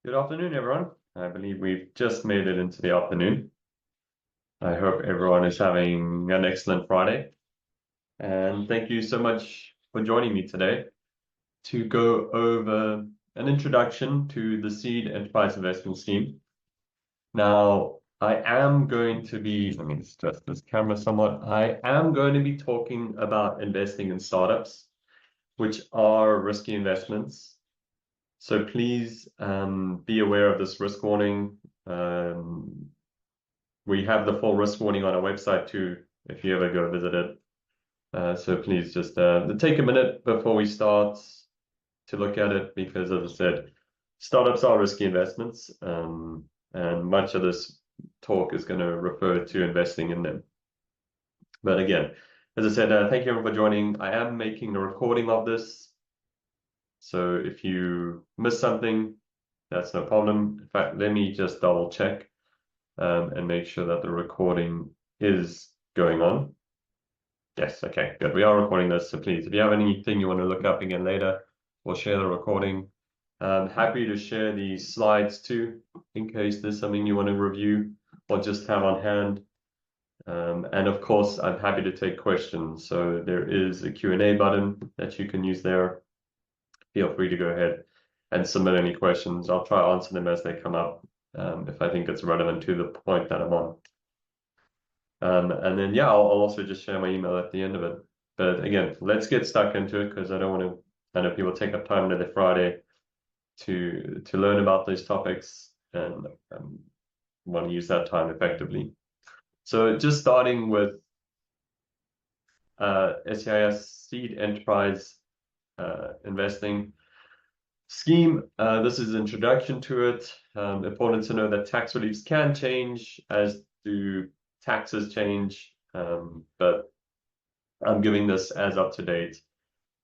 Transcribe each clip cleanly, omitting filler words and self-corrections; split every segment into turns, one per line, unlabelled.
Good afternoon, everyone. I believe we've just made it into the afternoon. I hope everyone is having an excellent Friday. And thank you so much for joining me today to go over an introduction to the Seed Enterprise Investment Scheme. Now, I am going to be, let me adjust this camera somewhat. I am going to be talking about investing in startups, which are risky investments. So please be aware of this risk warning. We have the full risk warning on our website too, if you ever go visit it. So please just take a minute before we start to look at it, because as I said, startups are risky investments, and much of this talk is going to refer to investing in them. But again, as I said, thank you everyone for joining. I am making a recording of this. So if you miss something, that's no problem. In fact, let me just double check and make sure that the recording is going on. Yes, okay, good. We are recording this, so please, if you have anything you want to look up again later, we'll share the recording. Happy to share the slides too, in case there's something you want to review or just have on hand. And of course, I'm happy to take questions. So there is a Q&A button that you can use there. Feel free to go ahead and submit any questions. I'll try to answer them as they come up, if I think it's relevant to the point that I'm on. And then, yeah, I'll also just share my email at the end of it. But again, let's get stuck into it, because I know people take up time on their Friday to learn about these topics and want to use that time effectively. So just starting with SEIS, Seed Enterprise Investing Scheme. This is an introduction to it. Important to know that tax reliefs can change, as do taxes change, but I'm giving this as up to date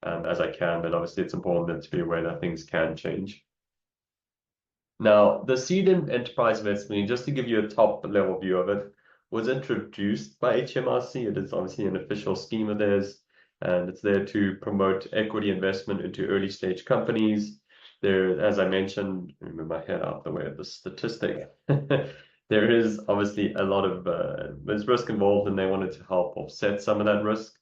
as I can, but obviously it's important to be aware that things can change. Now, the Seed Enterprise Investment, just to give you a top level view of it, was introduced by HMRC. It is obviously an official scheme of theirs, and it's there to promote equity investment into early stage companies. There, as I mentioned, let me move my head out the way of the statistic. There is obviously a lot of there's risk involved, and they wanted to help offset some of that risk,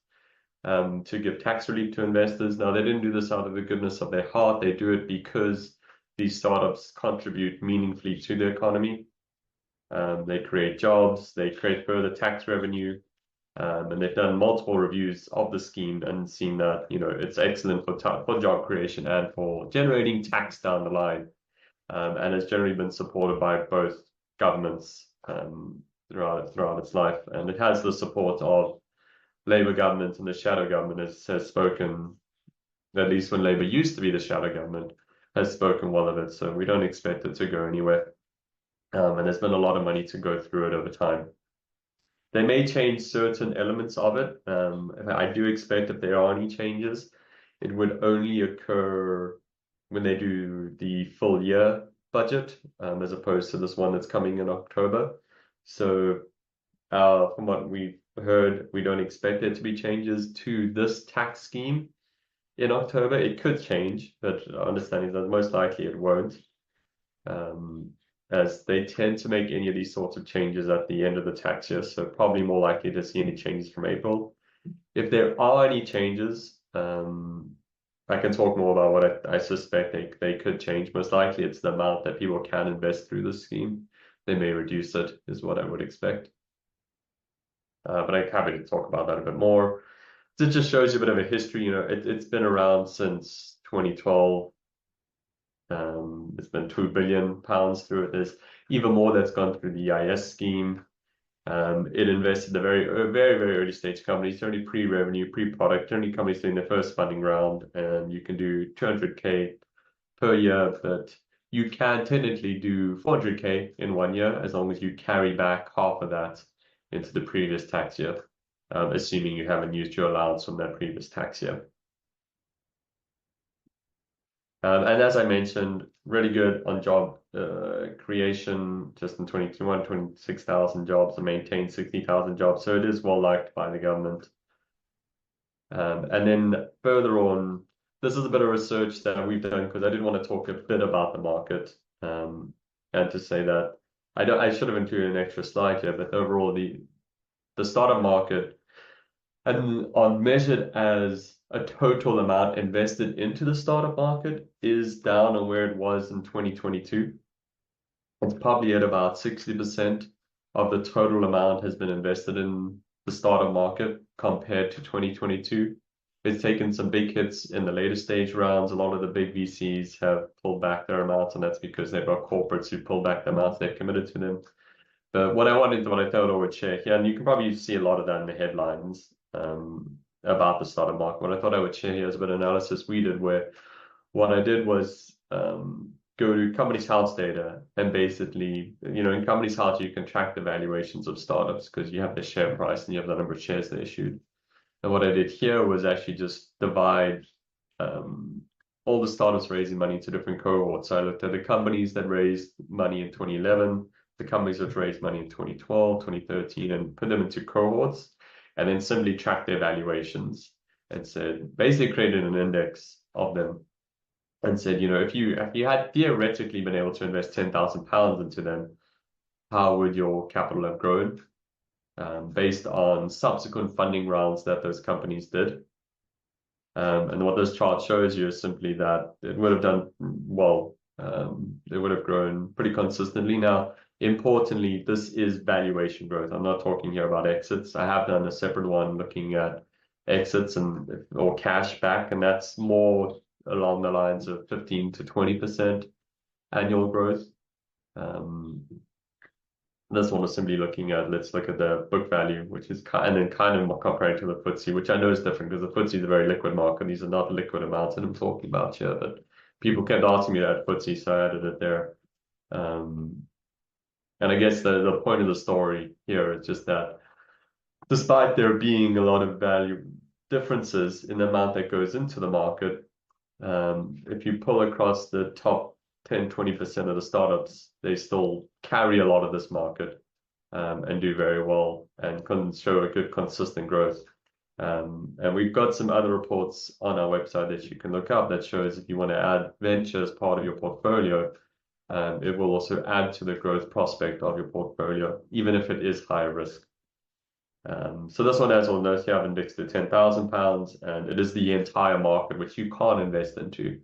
to give tax relief to investors. Now, they didn't do this out of the goodness of their heart. They do it because these startups contribute meaningfully to the economy. They create jobs, they create further tax revenue, and they've done multiple reviews of the scheme and seen that, you know, it's excellent for job creation and for generating tax down the line, and has generally been supported by both governments throughout its life, and it has the support of Labour government, and the shadow government has spoken, at least when Labour used to be the shadow government, has spoken well of it. So we don't expect it to go anywhere. And there's been a lot of money to go through it over time. They may change certain elements of it. I do expect if there are any changes, it would only occur when they do the full year budget, as opposed to this one that's coming in October. So from what we've heard, we don't expect there to be changes to this tax scheme in October. It could change, but our understanding is that most likely it won't, as they tend to make any of these sorts of changes at the end of the tax year, so probably more likely to see any changes from April. If there are any changes, I can talk more about what I suspect they could change. Most likely it's the amount that people can invest through the scheme. They may reduce it, is what I would expect. But I'm happy to talk about that a bit more. It just shows you a bit of a history. You know, it's been around since 2012. It's been £2 billion through it. There's even more that's gone through the EIS scheme. It invested in very early stage companies, only pre-revenue, pre-product, only companies doing their first funding round, and you can do 200K per year, but you can technically do 400K in 1 year as long as you carry back half of that into the previous tax year, assuming you haven't used your allowance from that previous tax year. And as I mentioned, really good on job creation. Just in 2021, 26,000 jobs, and maintained 60,000 jobs. So it is well liked by the government. And then further on, this is a bit of research that we've done, because I did want to talk a bit about the market. And to say that I should have included an extra slide here, but overall the startup market and on measured as a total amount invested into the startup market is down on where it was in 2022. It's probably at about 60% of the total amount has been invested in the startup market compared to 2022. It's taken some big hits in the later stage rounds. A lot of the big VCs have pulled back their amounts, and that's because they've got corporates who pull back the amounts they've committed to them. But what I thought I would share here, and you can probably see a lot of that in the headlines about the startup market. What I thought I would share here is a bit of analysis we did, where what I did was go to Companies House data, and basically, in Companies House, you can track the valuations of startups because you have the share price and you have the number of shares they issued. And what I did here was actually just divide all the startups raising money into different cohorts. So I looked at the companies that raised money in 2011, the companies that raised money in 2012, 2013, and put them into cohorts, and then simply track their valuations and said, basically created an index of them and said, if you had theoretically been able to invest £10,000 into them, how would your capital have grown based on subsequent funding rounds that those companies did? And what this chart shows you is simply that it would have done well. They would have grown pretty consistently. Now, importantly, this is valuation growth. I'm not talking here about exits. I have done a separate one looking at exits or cash back, and that's more along the lines of 15 to 20% annual growth. This one was simply looking at, let's look at the book value, which is kind of comparing to the FTSE, which I know is different because the FTSE is a very liquid market. These are not liquid amounts that I'm talking about here, but people kept asking me that FTSE, so I added it there. And I guess the point of the story here is just that despite there being a lot of value differences in the amount that goes into the market, if you pull across the top 10, 20% of the startups, they still carry a lot of this market and do very well and can show a good consistent growth. And we've got some other reports on our website that you can look up that shows if you want to add venture as part of your portfolio, it will also add to the growth prospect of your portfolio, even if it is higher risk. So this one has all notes here. I've indexed at £10,000, and it is the entire market, which you can't invest into.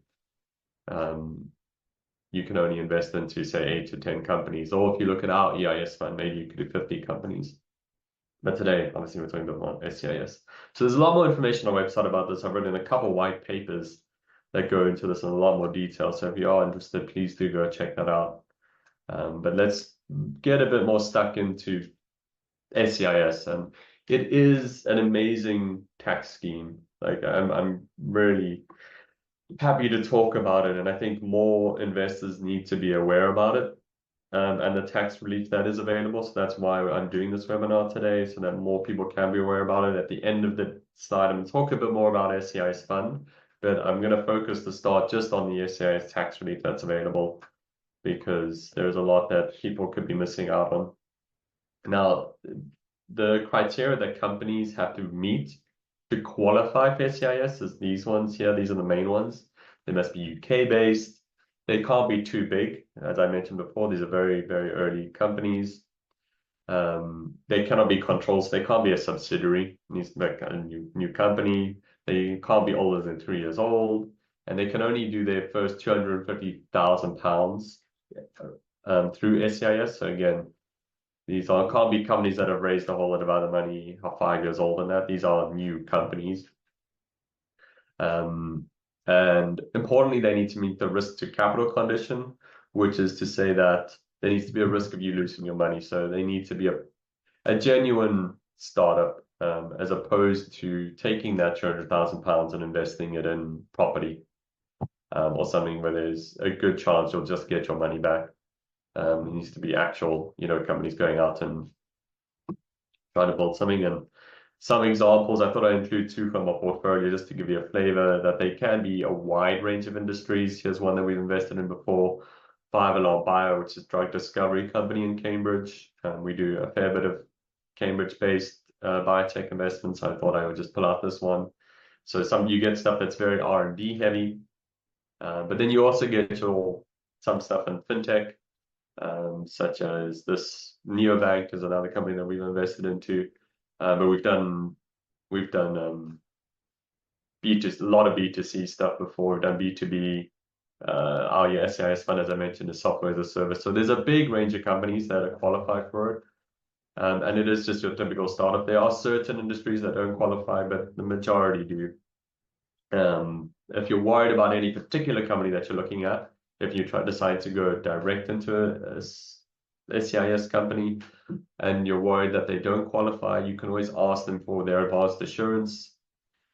You can only invest into, say, 8 to 10 companies. Or if you look at our EIS fund, maybe you could do 50 companies. But today, obviously, we're talking about SEIS. So there's a lot more information on our website about this. I've written a couple of white papers that go into this in a lot more detail. So if you are interested, please do go check that out. But let's get a bit more stuck into SEIS. And it is an amazing tax scheme. Like I'm really happy to talk about it, and I think more investors need to be aware about it and the tax relief that is available. So that's why I'm doing this webinar today, so that more people can be aware about it. At the end of the slide, I'm going to talk a bit more about SEIS fund, but I'm going to focus the start just on the SEIS tax relief that's available, because there's a lot that people could be missing out on. Now, the criteria that companies have to meet to qualify for SEIS is these ones here. These are the main ones. They must be UK based. They can't be too big. As I mentioned before, these are very, very early companies. They cannot be controlled. So they can't be a subsidiary. It needs to be a new company. They can't be older than 3 years old. And they can only do their first £250,000 through SEIS. So again, these can't be companies that have raised a whole lot of other money, are 5 years old and that. These are new companies. And importantly, they need to meet the risk to capital condition, which is to say that there needs to be a risk of you losing your money. So they need to be a genuine startup, as opposed to taking that £200,000 and investing it in property or something where there's a good chance you'll just get your money back. It needs to be actual, companies going out and trying to build something. And some examples, I thought I'd include 2 from our portfolio just to give you a flavor that they can be a wide range of industries. Here's one that we've invested in before, 5 Alarm Bio, which is a drug discovery company in Cambridge. We do a fair bit of Cambridge-based biotech investments. So I thought I would just pull out this one. So you get stuff that's very R&D heavy, but then you also get your some stuff in fintech, such as this neobank is another company that we've invested into. But we've done a lot of B2C stuff before. We've done B2B. Our SEIS fund, as I mentioned, is software as a service. So there's a big range of companies that are qualified for it. And it is just your typical startup. There are certain industries that don't qualify, but the majority do. If you're worried about any particular company that you're looking at, if you decide to go direct into a SEIS company and you're worried that they don't qualify, you can always ask them for their advanced assurance.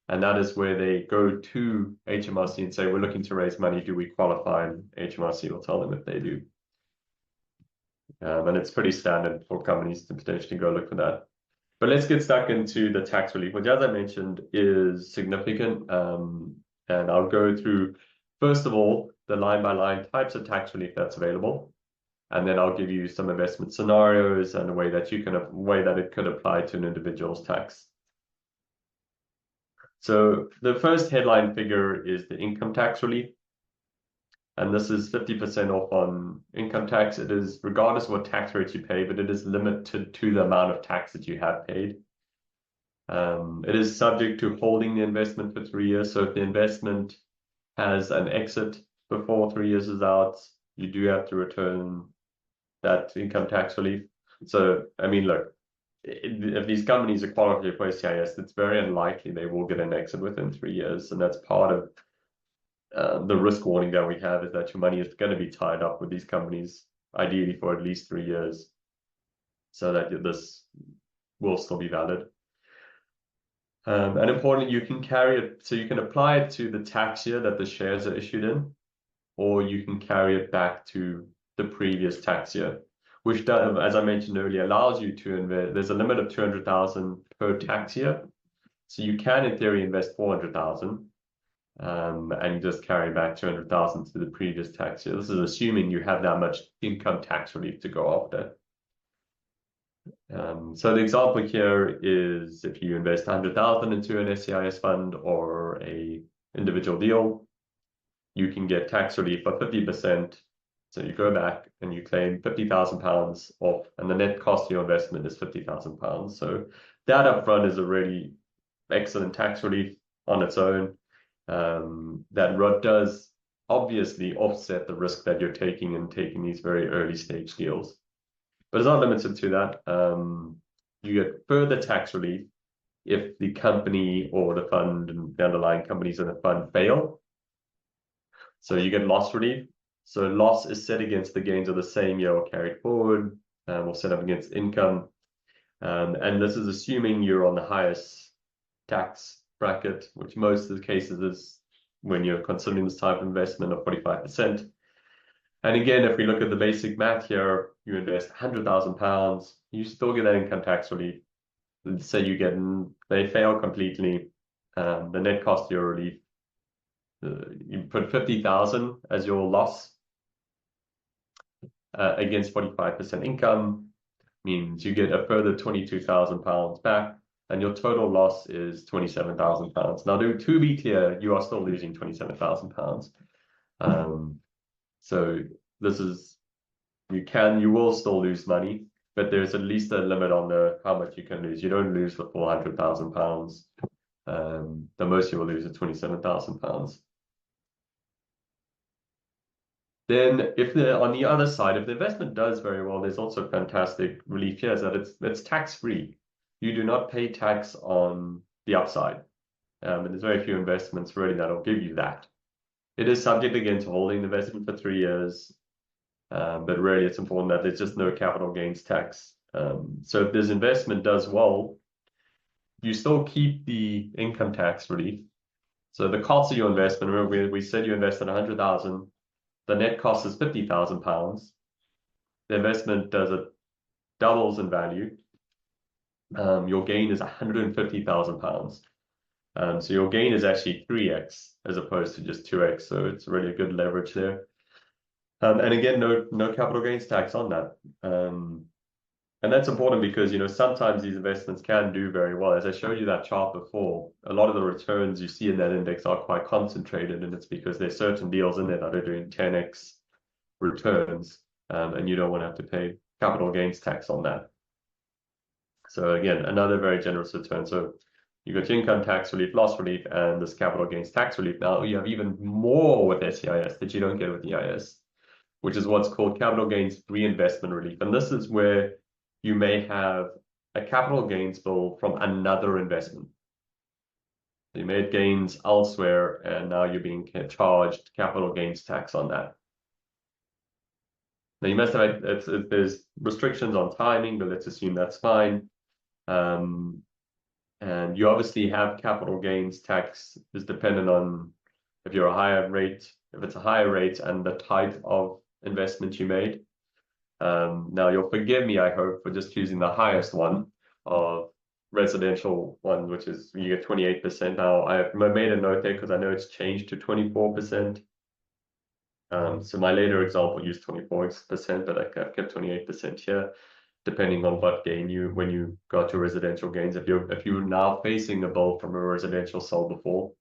And that is where they go to HMRC and say, we're looking to raise money. Do we qualify? And HMRC will tell them if they do. And it's pretty standard for companies to potentially go look for that. But let's get stuck into the tax relief, which, as I mentioned, is significant. And I'll go through, first of all, the line-by-line types of tax relief that's available. And then I'll give you some investment scenarios and a way that it could apply to an individual's tax. So the first headline figure is the income tax relief. And this is 50% off on income tax. It is regardless of what tax rate you pay, but it is limited to the amount of tax that you have paid. It is subject to holding the investment for 3 years. So if the investment has an exit before 3 years is out, you do have to return that income tax relief. So, I mean, look, if these companies are qualified for SEIS, it's very unlikely they will get an exit within 3 years. And that's part of the risk warning that we have, is that your money is going to be tied up with these companies, ideally for at least 3 years, so that this will still be valid. And importantly, you can carry it, so you can apply it to the tax year that the shares are issued in, or you can carry it back to the previous tax year, which, as I mentioned earlier, allows you to invest. There's a limit of 200,000 per tax year, so you can, in theory, invest 400,000. And you just carry back 200,000 to the previous tax year. This is assuming you have that much income tax relief to go after. So the example here is if you invest 100,000 into an SEIS fund or a individual deal, you can get tax relief of 50%. So you go back and you claim £50,000 off, and the net cost of your investment is £50,000. So that upfront is a really excellent tax relief on its own. That does obviously offset the risk that you're taking in taking these very early stage deals. But it's not limited to that. You get further tax relief if the company or the fund and the underlying companies in the fund fail. So you get loss relief. So loss is set against the gains of the same year or carried forward, or set up against income. And this is assuming you're on the highest tax bracket, which most of the cases is when you're considering this type of investment of 45%. And again, if we look at the basic math here, you invest £100,000, you still get that income tax relief. Let's say they fail completely, the net cost of your relief, you put 50,000 as your loss against 45% income, means you get a further £22,000 back, and your total loss is £27,000. Now, to be clear, you are still losing £27,000. So this is, you will still lose money, but there's at least a limit on how much you can lose. You don't lose the full £100,000. The most you will lose is £27,000. Then on the other side, if the investment does very well, there's also fantastic relief here, is that it's tax-free. You do not pay tax on the upside. And there's very few investments really that'll give you that. It is subject again to holding the investment for 3 years. But really it's important that there's just no capital gains tax. So if this investment does well, you still keep the income tax relief. So the cost of your investment, remember we said you invested 100,000, the net cost is £50,000. The investment doubles in value. Your gain is £150,000. So your gain is actually 3x as opposed to just 2x. So it's really a good leverage there. And again, no capital gains tax on that. And that's important because, sometimes these investments can do very well. As I showed you that chart before, a lot of the returns you see in that index are quite concentrated, and it's because there's certain deals in there that are doing 10x returns, and you don't want to have to pay capital gains tax on that. So again, another very generous return. So you got your income tax relief, loss relief, and this capital gains tax relief. Now you have even more with SEIS that you don't get with EIS, which is what's called capital gains reinvestment relief. And this is where you may have a capital gains bill from another investment. You made gains elsewhere, and now you're being charged capital gains tax on that. Now you must have, there's restrictions on timing, but let's assume that's fine. And you obviously have capital gains tax is dependent on if you're a higher rate, if it's a higher rate and the type of investment you made. Now you'll forgive me, I hope, for just choosing the highest one of residential one, which is you get 28%. Now I've made a note there because I know it's changed to 24%. So my later example used 24%, but I've kept 28% here, depending on what gain when you got your residential gains. If you're now facing a bill from a residential sold before.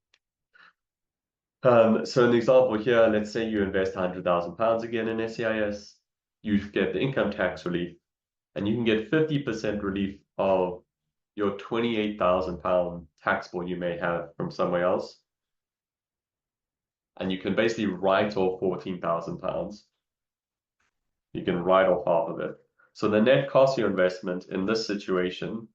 So in the example here, let's say you invest £100,000 again in SEIS, you get the income tax relief, and you can get 50% relief of your £28,000 tax bill you may have from somewhere else. And you can basically write off £14,000. You can write off half of it. So the net cost of your investment in this situation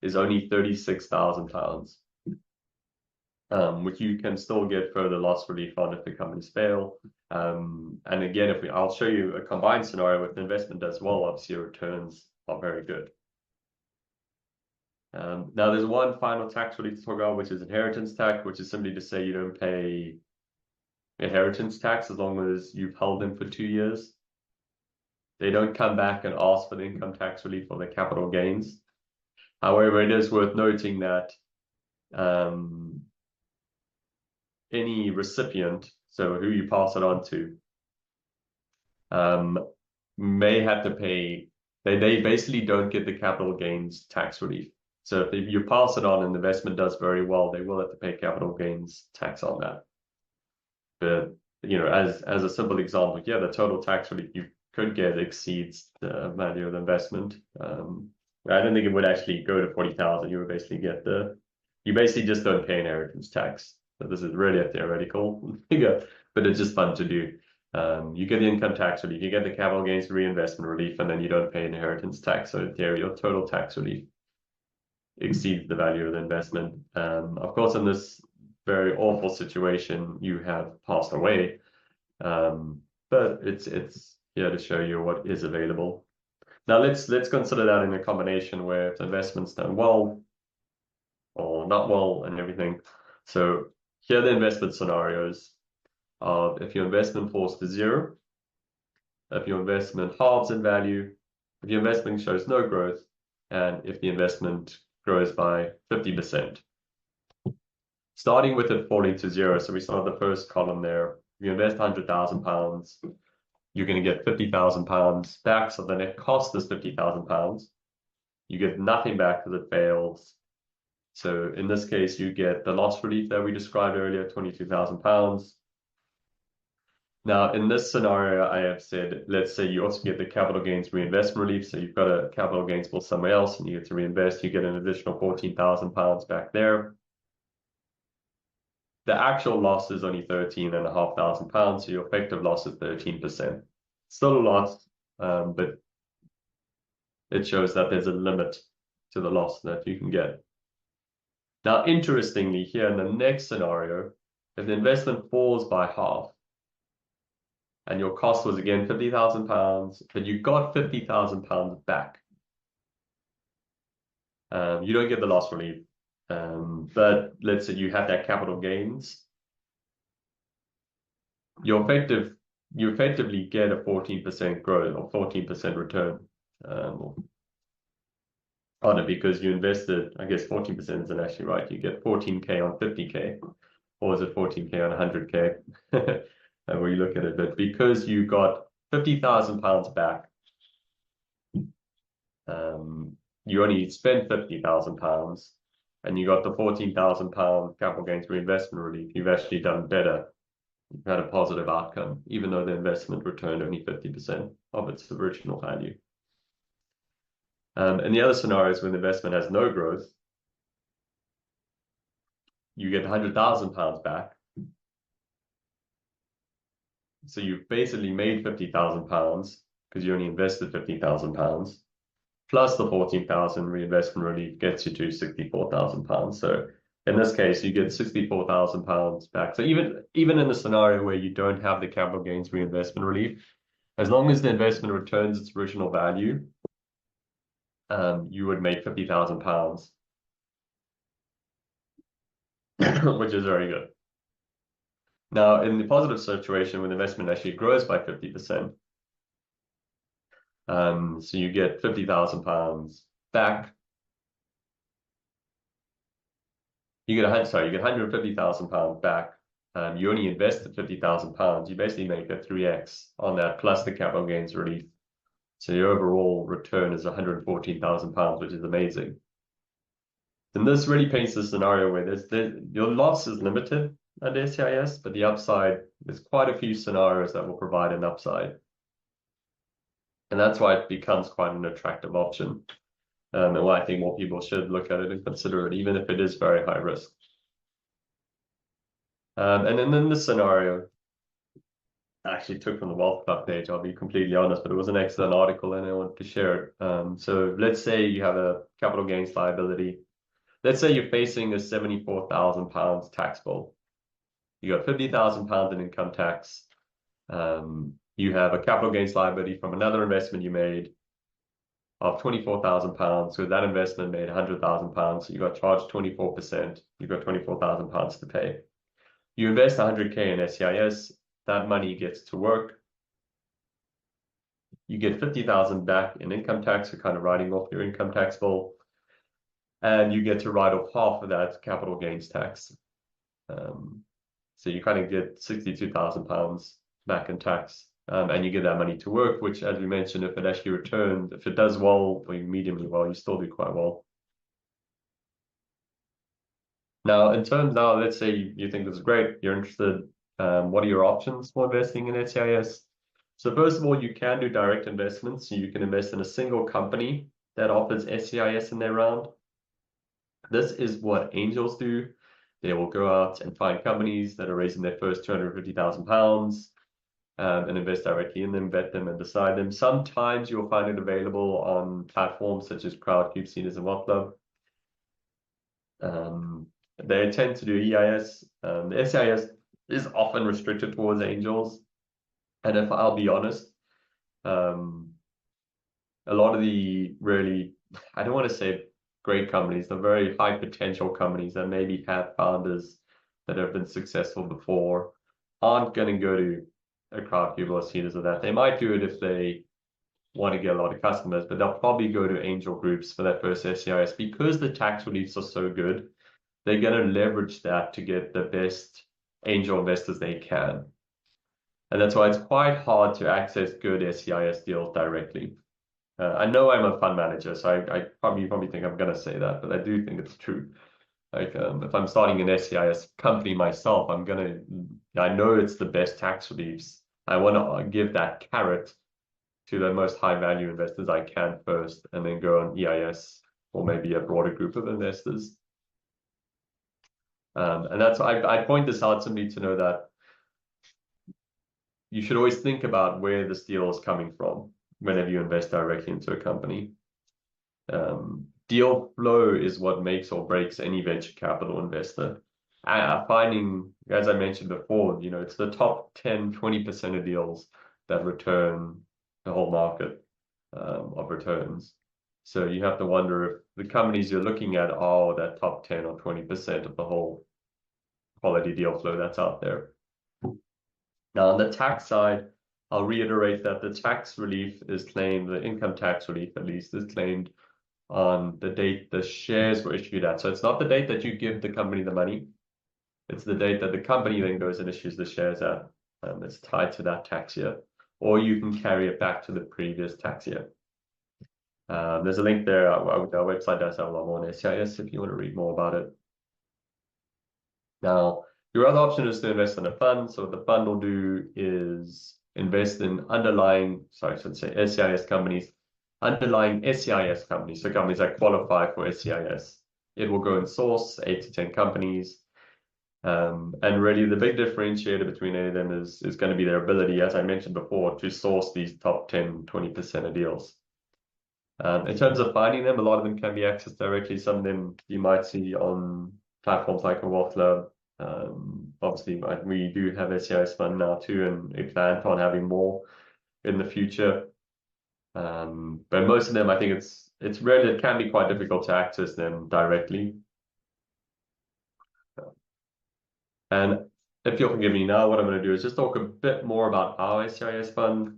is only £36,000, which you can still get further loss relief on if the companies fail. And again, I'll show you a combined scenario with investment as well. Obviously, your returns are very good. Now, there's one final tax relief to talk about, which is inheritance tax, which is simply to say you don't pay inheritance tax as long as you've held them for 2 years. They don't come back and ask for the income tax relief or the capital gains. However, it is worth noting that any recipient, so who you pass it on to, may have to pay, they basically don't get the capital gains tax relief. So if you pass it on and the investment does very well, they will have to pay capital gains tax on that. But, you know, as a simple example, yeah, the total tax relief you could get exceeds the value of the investment. I don't think it would actually go to 40,000. You would basically get you basically just don't pay inheritance tax. So this is really a theoretical figure, but it's just fun to do. You get the income tax relief, you get the capital gains reinvestment relief, and then you don't pay inheritance tax. So in theory, your total tax relief exceeds the value of the investment. Of course, in this very awful situation, you have passed away, but it's here to show you what is available. Now let's consider that in a combination where if the investment's done well or not well and everything. So here are the investment scenarios of if your investment falls to zero, if your investment halves in value, if your investment shows no growth, and if the investment grows by 50%. Starting with it falling to zero, so we saw the first column there. If you invest £100,000, you're going to get £50,000 back, so the net cost is £50,000. You get nothing back because it fails. So in this case, you get the loss relief that we described earlier, £22,000. Now, in this scenario, I have said, let's say you also get the capital gains reinvestment relief. So you've got a capital gains bill somewhere else and you get to reinvest, you get an additional £14,000 back there. The actual loss is only £13,500, so your effective loss is 13%. Still a loss, but it shows that there's a limit to the loss that you can get. Now, interestingly, here in the next scenario, if the investment falls by half, and your cost was again £50,000, but you got £50,000 back, you don't get the loss relief. But let's say you had that capital gains, you effectively get a 14% growth or 14% return. Because you invested, I guess 14% isn't actually right. You get 14K on 50K, or is it 14K on 100K? Where you look at it, but because you got £50,000 back, you only spent £50,000, and you got the £14,000 capital gains reinvestment relief. You've actually done better You've had a positive outcome, even though the investment returned only 50% of its original value. And the other scenario is when the investment has no growth, you get £100,000 back. So you've basically made £50,000 because you only invested £50,000, plus the 14,000 reinvestment relief gets you to £64,000. So in this case, you get £64,000 back. So even in the scenario where you don't have the capital gains reinvestment relief, as long as the investment returns its original value, you would make £50,000, which is very good. Now, in the positive situation, when the investment actually grows by 50%, so you get £50,000 back. You get £150,000 back. You only invested £50,000. You basically make a 3x on that plus the capital gains relief. So your overall return is £114,000, which is amazing. And this really paints the scenario where your loss is limited under SEIS, but the upside, there's quite a few scenarios that will provide an upside. And that's why it becomes quite an attractive option. And why I think more people should look at it and consider it, even if it is very high risk. And then in this scenario, I actually took from the Wealth Club page, I'll be completely honest, but it was an excellent article and I wanted to share it. So let's say you have a capital gains liability. Let's say you're facing a £74,000 tax bill. You got £50,000 in income tax. You have a capital gains liability from another investment you made of £24,000. So that investment made £100,000. So you got charged 24%. You got £24,000 to pay. You invest 100K in SEIS. That money gets to work. You get 50,000 back in income tax. You're kind of writing off your income tax bill. And you get to write off half of that capital gains tax. So you kind of get £62,000 back in tax. And you get that money to work, which, as we mentioned, if it actually returns, if it does well or mediumly well, you still do quite well. Now, in terms now, let's say you think this is great, you're interested. What are your options for investing in SEIS? So first of all, you can do direct investments. So you can invest in a single company that offers SEIS in their round. This is what angels do. They will go out and find companies that are raising their first £250,000 and invest directly in them, vet them, and decide them. Sometimes you'll find it available on platforms such as Crowdcube, SEIS, and Wealth Club. They tend to do EIS. The SEIS is often restricted towards angels. And if I'll be honest, a lot of the really, I don't want to say great companies, the very high potential companies that maybe have founders that have been successful before aren't going to go to a Crowdcube or SEIS or that. They might do it if they want to get a lot of customers, but they'll probably go to angel groups for that first SEIS because the tax reliefs are so good. They're going to leverage that to get the best angel investors they can. And that's why it's quite hard to access good SEIS deals directly. I know I'm a fund manager, so I probably think I'm going to say that, but I do think it's true. Like if I'm starting an SEIS company myself, I know it's the best tax reliefs. I want to give that carrot to the most high value investors I can first, and then go on EIS or maybe a broader group of investors. And that's I point this out simply to know that you should always think about where this deal is coming from whenever you invest directly into a company. Deal flow is what makes or breaks any venture capital investor. Finding, as I mentioned before, it's the top 10, 20% of deals that return the whole market of returns. So you have to wonder if the companies you're looking at are that top 10 or 20% of the whole quality deal flow that's out there. Now, on the tax side, I'll reiterate that the tax relief is claimed, the income tax relief at least, is claimed on the date the shares were issued at. So it's not the date that you give the company the money. It's the date that the company then goes and issues the shares at. It's tied to that tax year. Or you can carry it back to the previous tax year. There's a link there. Our website does have a lot more on SEIS if you want to read more about it. Now, Your other option is to invest in a fund. So what the fund will do is invest in underlying, sorry, I should say SEIS companies, underlying SEIS companies, so companies that qualify for SEIS. It will go and source 8 to 10 companies. And really the big differentiator between any of them is going to be their ability, as I mentioned before, to source these top 10, 20% of deals. In terms of finding them, a lot of them can be accessed directly. Some of them you might see on platforms like a Wealth Club. Obviously, we do have SEIS Fund now too, and we plan on having more in the future. But most of them, I think it's really, it can be quite difficult to access them directly. And if you'll forgive me now, what I'm going to do is just talk a bit more about our SEIS fund.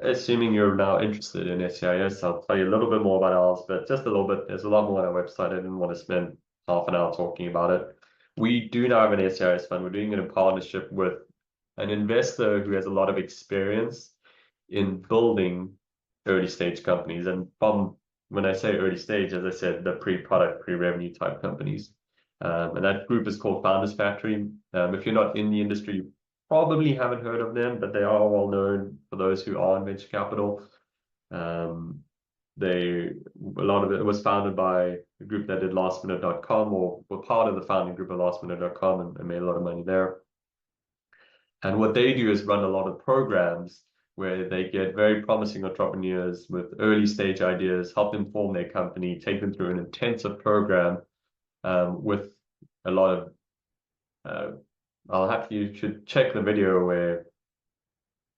Assuming you're now interested in SEIS, I'll tell you a little bit more about ours, but just a little bit. There's a lot more on our website. I didn't want to spend half an hour talking about it. We do now have an SEIS fund. We're doing it in partnership with an investor who has a lot of experience in building early stage companies. And from when I say early stage, as I said, the pre-product, pre-revenue type companies. And that group is called Founders Factory. If you're not in the industry, you probably haven't heard of them, but they are well known for those who are in venture capital. A lot of it was founded by a group that did lastminute.com, or were part of the founding group of lastminute.com, and made a lot of money there. And what they do is run a lot of programs where they get very promising entrepreneurs with early stage ideas, help them form their company, take them through an intensive program with a lot of you should check the video where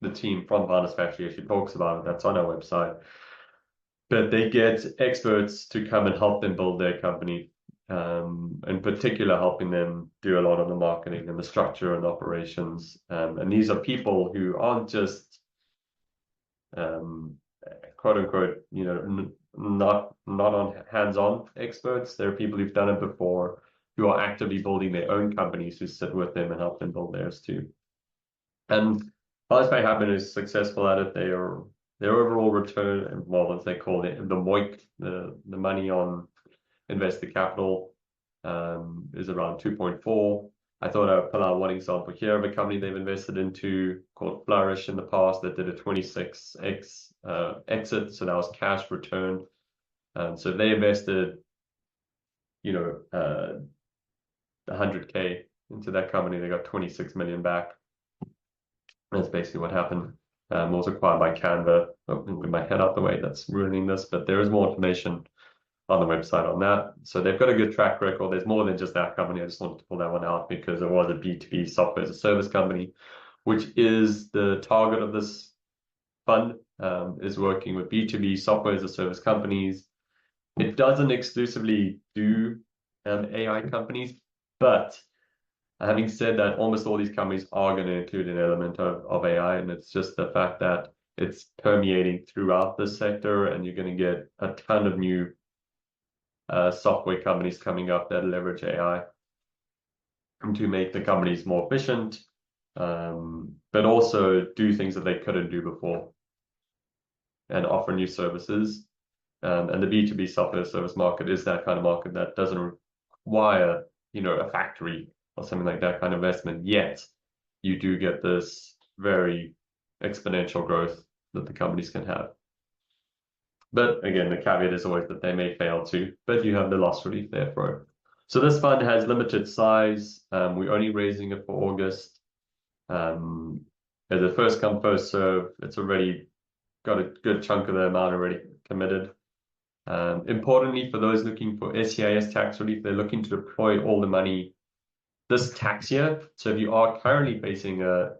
the team from Founders Factory actually talks about it. That's on our website. But they get experts to come and help them build their company, in particular helping them do a lot of the marketing and the structure and operations. And these are people who aren't just quote unquote, not on hands-on experts. They're people who've done it before, who are actively building their own companies, who sit with them and help them build theirs too. And Founders Factory is successful at it. Their overall return, well, as they call it, the MOIC, the money on invested capital, is around 2.4. I thought I would pull out one example here of a company they've invested into called Flourish in the past that did a 26x exit. So that was cash returned. So they invested, 100K into that company. They got 26 million back. That's basically what happened. Was acquired by Canva. With my head out the way, that's ruining this, but there is more information on the website on that. So they've got a good track record. There's more than just that company. I just wanted to pull that one out because it was a B2B software as a service company, which is the target of this fund, is working with B2B software as a service companies. It doesn't exclusively do AI companies, but having said that, almost all these companies are going to include an element of AI, and it's just the fact that it's permeating throughout the sector, and you're going to get a ton of new software companies coming up that leverage AI to make the companies more efficient, but also do things that they couldn't do before and offer new services. And the B2B software service market is that kind of market that doesn't require, a factory or something like that kind of investment, yet you do get this very exponential growth that the companies can have. But again, the caveat is always that they may fail too, but you have the loss relief there for it. So this fund has limited size. We're only raising it for August. As a first come, first serve, it's already got a good chunk of the amount already committed. Importantly, for those looking for SEIS tax relief, they're looking to deploy all the money this tax year. So if you are currently facing a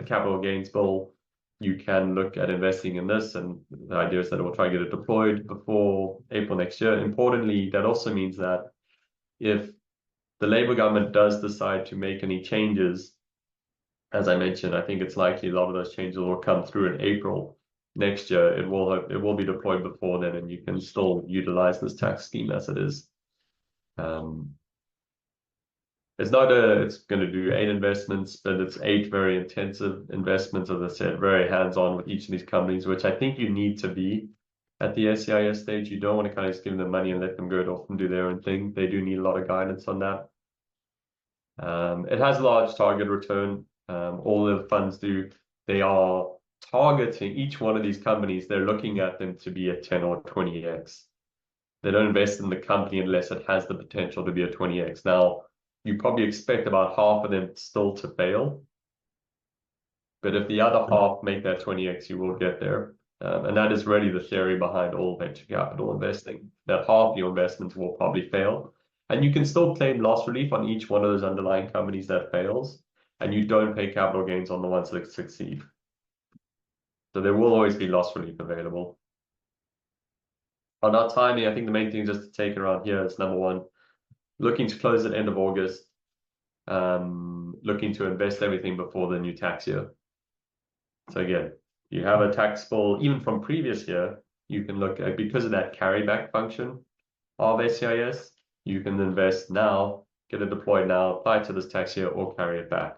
capital gains bill, you can look at investing in this, and the idea is that we'll try to get it deployed before April next year. Importantly, that also means that if the Labour government does decide to make any changes, as I mentioned, I think it's likely a lot of those changes will come through in April next year. It will be deployed before then, and you can still utilize this tax scheme as it is. It's going to do 8 investments, but it's 8 very intensive investments, as I said, very hands-on with each of these companies, which I think you need to be at the SEIS stage. You don't want to kind of just give them the money and let them go off and do their own thing. They do need a lot of guidance on that. It has a large target return. All the funds do. They are targeting each one of these companies. They're looking at them to be a 10 or 20x. They don't invest in the company unless it has the potential to be a 20x. Now, you probably expect about half of them still to fail. But if the other half make that 20x, you will get there. And that is really the theory behind all venture capital investing, that half your investments will probably fail. And you can still claim loss relief on each one of those underlying companies that fails, and you don't pay capital gains on the ones that succeed. So there will always be loss relief available. On our timing, I think the main thing just to take around here is number one, looking to close at end of August, looking to invest everything before the new tax year. So again, you have a tax bill, even from previous year, you can look at, because of that carryback function of SEIS, you can invest now, get it deployed now, apply to this tax year, or carry it back.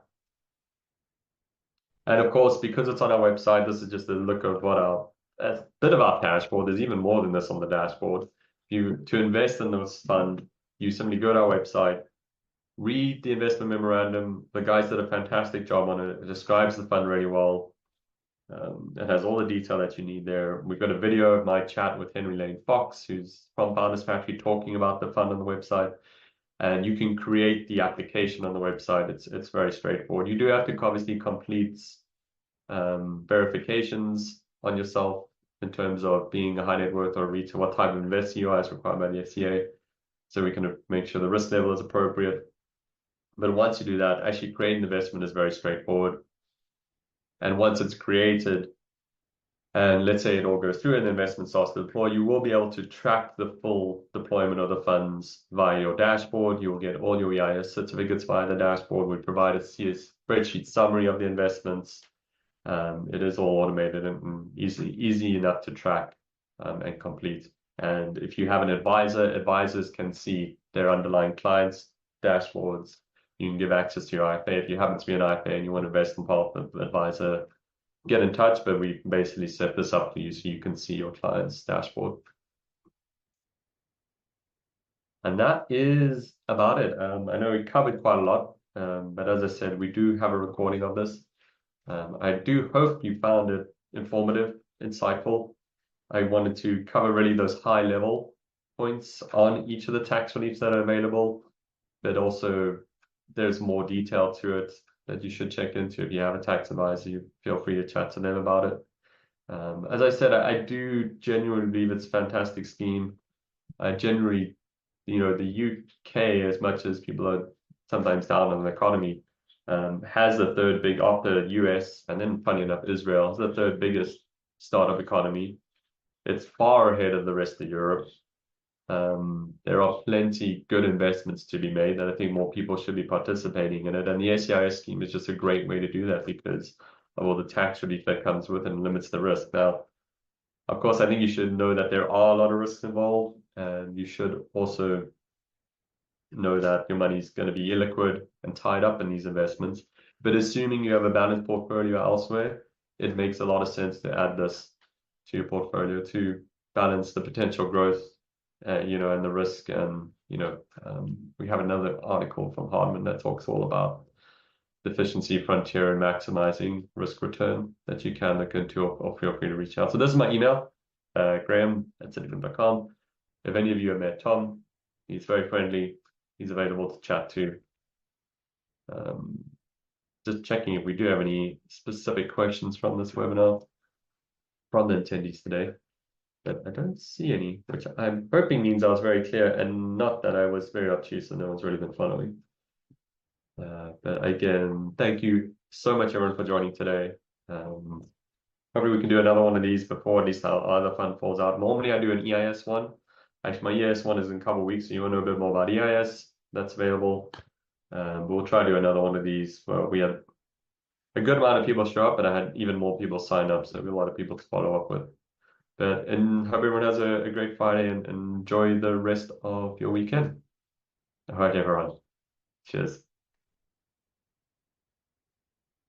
And of course, because it's on our website, this is just a look of what a bit of our dashboard. There's even more than this on the dashboard. To invest in this fund, you simply go to our website, read the investment memorandum. The guys did a fantastic job on it. It describes the fund really well. It has all the detail that you need there. We've got a video of my chat with Henry Lane Fox, who's from Founders Factory, talking about the fund on the website. And you can create the application on the website. It's very straightforward. You do have to obviously complete verifications on yourself in terms of being a high net worth or a retail, what type of investor you are as required by the FCA. So we can make sure the risk level is appropriate. But once you do that, actually creating the investment is very straightforward. And once it's created, and let's say it all goes through and the investment starts to deploy, you will be able to track the full deployment of the funds via your dashboard. You will get all your EIS certificates via the dashboard. We provide a spreadsheet summary of the investments. It is all automated and easy enough to track and complete. And if you have an advisor, advisors can see their underlying clients' dashboards. You can give access to your IFA. If you happen to be an IFA and you want to invest in part of the advisor, get in touch, but we basically set this up for you so you can see your client's dashboard. And that is about it. I know we covered quite a lot, but as I said, we do have a recording of this. I do hope you found it informative, insightful. I wanted to cover really those high level points on each of the tax reliefs that are available, but also there's more detail to it that you should check into. If you have a tax advisor, you feel free to chat to them about it. As I said, I do genuinely believe it's a fantastic scheme. I generally, the UK, as much as people are sometimes down on the economy, has the third big, after US, and then funny enough, Israel is the third biggest startup economy. It's far ahead of the rest of Europe. There are plenty good investments to be made that I think more people should be participating in it. And the SEIS scheme is just a great way to do that because of all the tax relief that comes with it and limits the risk. Now, of course, I think you should know that there are a lot of risks involved, and you should also know that your money is going to be illiquid and tied up in these investments. But assuming you have a balanced portfolio elsewhere, it makes a lot of sense to add this to your portfolio to balance the potential growth, and the risk. And we have another article from Hardman that talks all about the efficiency frontier and maximizing risk return that you can look into, or feel free to reach out. So this is my email, graham@syndicateroom.com. If any of you have met Tom, he's very friendly. He's available to chat to. Just checking if we do have any specific questions from this webinar from the attendees today. But I don't see any, which I'm hoping means I was very clear and not that I was very obtuse and no one's really been following. But again, thank you so much, everyone, for joining today. Hopefully we can do another one of these before at least our other fund falls out. Normally I do an EIS one. Actually, my EIS one is in a couple of weeks, so you want to know a bit more about EIS, that's available. We'll try to do another one of these where we had a good amount of people show up, and I had even more people sign up, so we have a lot of people to follow up with. And hope everyone has a great Friday and enjoy the rest of your weekend. All right, everyone. Cheers.